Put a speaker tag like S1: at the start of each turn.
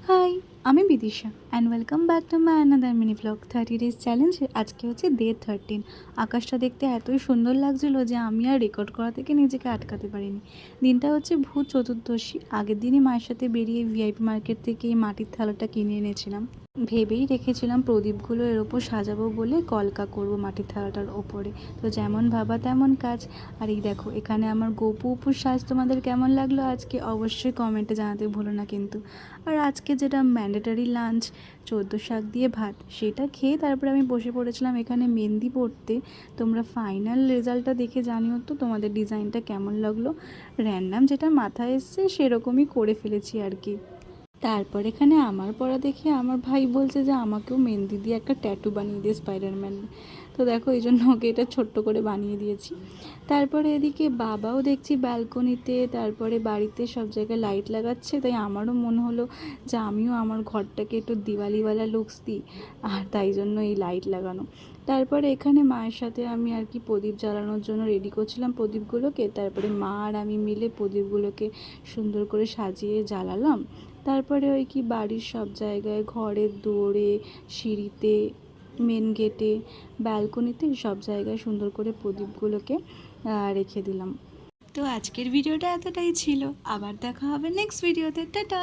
S1: High, আমি Bidisha and welcome back to my another mini blog 30 days challenge. আজকে হচ্ছে day 13। আকাশটা দেখতে এতই সুন্দর লাগছিল যে আমি আর রেকর্ড করা থেকে নিজেকে আটকাতে পারিনি। দিনটা হচ্ছে ভূত চতুর্দশী। আগের দিনই মায়ের সাথে বেরিয়ে ভিআইপি মার্কেট থেকে এই মাটির থালাটা কিনে এনেছিলাম। ভেবেই রেখেছিলাম প্রদীপগুলো এর ওপর সাজাবো বলে কলকা করব মাটির থালাটার ওপরে। তো যেমন ভাবা তেমন কাজ। আর এই দেখো, এখানে আমার গপু উপুর সাজ তোমাদের কেমন লাগলো আজকে অবশ্যই কমেন্টে জানাতে ভুলো না কিন্তু। আর আজকে যেটা ম্যান্ডেটারি লাঞ্চ, চোদ্দো শাক দিয়ে ভাত, সেটা খেয়ে তারপরে আমি বসে পড়েছিলাম এখানে মেহেন্দি পড়তে। তোমরা ফাইনাল রেজাল্টটা দেখে জানিও তো তোমাদের ডিজাইনটা কেমন লাগলো। র্যান্ডাম যেটা মাথায় এসছে সেরকমই করে ফেলেছি আর কি। তারপর এখানে আমার পড়া দেখে আমার ভাই বলছে যে আমাকেও মেহেন্দি দিয়ে একটা ট্যাটু বানিয়ে দিয়ে স্পাইডারম্যান। তো দেখো, এই জন্য ওকে এটা ছোট্ট করে বানিয়ে দিয়েছি। তারপরে এদিকে বাবাও দেখছি ব্যালকনিতে, তারপরে বাড়িতে সব জায়গায় লাইট লাগাচ্ছে, তাই আমারও মনে হলো যে আমিও আমার ঘরটাকে একটু দিওয়ালিওয়ালা লুকস দিই, আর তাই জন্য এই লাইট লাগানো। তারপরে এখানে মায়ের সাথে আমি আর কি প্রদীপ জ্বালানোর জন্য রেডি করছিলাম প্রদীপগুলোকে। তারপরে মা আর আমি মিলে প্রদীপগুলোকে সুন্দর করে সাজিয়ে জ্বালালাম। তারপরে ওই কি বাড়ির সব জায়গায়, ঘরের দৌড়ে, সিঁড়িতে, মেন গেটে, ব্যালকনিতে, সব জায়গায় সুন্দর করে প্রদীপগুলোকে রেখে দিলাম। তো আজকের ভিডিওটা এতটাই ছিল। আবার দেখা হবে নেক্সট ভিডিওতে। টাটা।